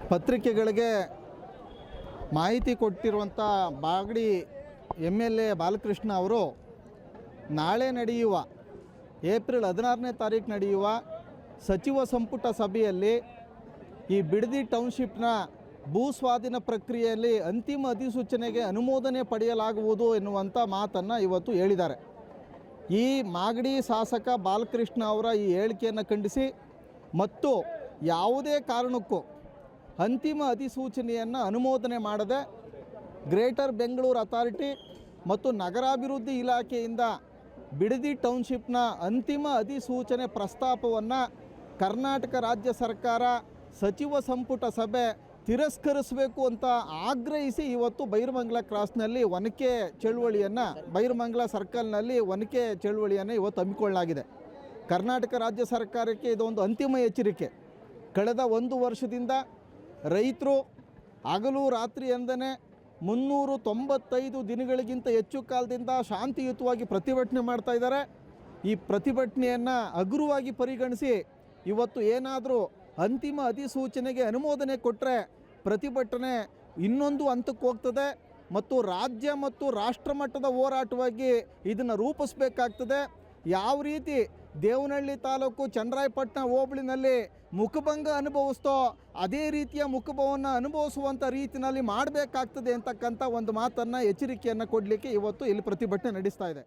ಪತ್ರಿಕೆಗಳಿಗೆ ಮಾಹಿತಿ ಕೊಟ್ಟಿರುವಂಥ ಬಾಗಡಿ MLA ಬಾಲಕೃಷ್ಣ ಅವರು ನಾಳೆ ನಡೆಯುವ ಏಪ್ರಿಲ್ 16ನೇ ತಾರೀಕು ನಡೆಯುವ ಸಚಿವ ಸಂಪುಟ ಸಭೆಯಲ್ಲಿ ಈ ಬಿಡದಿ ಟೌನ್ಶಿಪ್ನ ಭೂ ಸ್ವಾಧೀನ ಪ್ರಕ್ರಿಯೆಯಲ್ಲಿ ಅಂತಿಮ ಅಧಿಸೂಚನೆಗೆ ಅನುಮೋದನೆ ಪಡೆಯಲಾಗುವುದು ಎನ್ನುವಂಥ ಮಾತನ್ನು ಇವತ್ತು ಹೇಳಿದ್ದಾರೆ. ಈ ಮಾಗಡಿ ಶಾಸಕ ಬಾಲಕೃಷ್ಣ ಅವರ ಈ ಹೇಳಿಕೆಯನ್ನು ಖಂಡಿಸಿ ಮತ್ತು ಯಾವುದೇ ಕಾರಣಕ್ಕೂ ಅಂತಿಮ ಅಧಿಸೂಚನೆಯನ್ನು ಅನುಮೋದನೆ ಮಾಡದೆ ಗ್ರೇಟರ್ ಬೆಂಗಳೂರು ಅಥಾರಿಟಿ ಮತ್ತು ನಗರಾಭಿವೃದ್ಧಿ ಇಲಾಖೆಯಿಂದ ಬಿಡದಿ ಟೌನ್ಶಿಪ್ನ ಅಂತಿಮ ಅಧಿಸೂಚನೆ ಪ್ರಸ್ತಾಪವನ್ನು ಕರ್ನಾಟಕ ರಾಜ್ಯ ಸರ್ಕಾರ ಸಚಿವ ಸಂಪುಟ ಸಭೆ ತಿರಸ್ಕರಿಸಬೇಕು ಅಂತ ಆಗ್ರಹಿಸಿ ಇವತ್ತು ಬೈರಮಂಗಲ ಕ್ರಾಸ್ನಲ್ಲಿ ಒನಕೆ ಚಳುವಳಿಯನ್ನು ಬೈರಮಂಗಲ ಸರ್ಕಲ್ನಲ್ಲಿ ಒನಕೆ ಚಳುವಳಿಯನ್ನು ಇವತ್ತು ಹಮ್ಮಿಕೊಳ್ಳಲಾಗಿದೆ. ಕರ್ನಾಟಕ ರಾಜ್ಯ ಸರ್ಕಾರಕ್ಕೆ ಇದೊಂದು ಅಂತಿಮ ಎಚ್ಚರಿಕೆ. ಕಳೆದ 1 ವರ್ಷದಿಂದ ರೈತರು ಹಗಲು ರಾತ್ರಿ ಎಂದನೇ 395 ದಿನಗಳಿಗಿಂತ ಹೆಚ್ಚು ಕಾಲದಿಂದ ಶಾಂತಿಯುತವಾಗಿ ಪ್ರತಿಭಟನೆ ಮಾಡ್ತಾ ಇದ್ದಾರೆ. ಈ ಪ್ರತಿಭಟನೆಯನ್ನು ಹಗುರವಾಗಿ ಪರಿಗಣಿಸಿ ಇವತ್ತು ಏನಾದರೂ ಅಂತಿಮ ಅಧಿಸೂಚನೆಗೆ ಅನುಮೋದನೆ ಕೊಟ್ಟರೆ ಪ್ರತಿಭಟನೆ ಇನ್ನೊಂದು ಹಂತಕ್ಕೆ ಹೋಗ್ತದೆ ಮತ್ತು ರಾಜ್ಯ ಮತ್ತು ರಾಷ್ಟ್ರ ಮಟ್ಟದ ಹೋರಾಟವಾಗಿ ಇದನ್ನು ರೂಪಿಸಬೇಕಾಗ್ತದೆ. ಯಾವ ರೀತಿ ದೇವನಹಳ್ಳಿ ತಾಲೂಕು ಚನ್ನರಾಯಪಟ್ಟಣ ಹೋಬಳಿನಲ್ಲಿ ಮುಖಭಂಗ ಅನುಭವಿಸ್ತೋ ಅದೇ ರೀತಿಯ ಮುಖಭಂಗವನ್ನು ಅನುಭವಿಸುವಂಥ ರೀತಿಯಲ್ಲಿ ಮಾಡಬೇಕಾಗ್ತದೆ ಅಂತಕ್ಕಂಥ ಒಂದು ಮಾತನ್ನು ಎಚ್ಚರಿಕೆಯನ್ನು ಕೊಡಲಿಕ್ಕೆ ಇವತ್ತು ಇಲ್ಲಿ ಪ್ರತಿಭಟನೆ ನಡೆಸ್ತಾ ಇದೆ.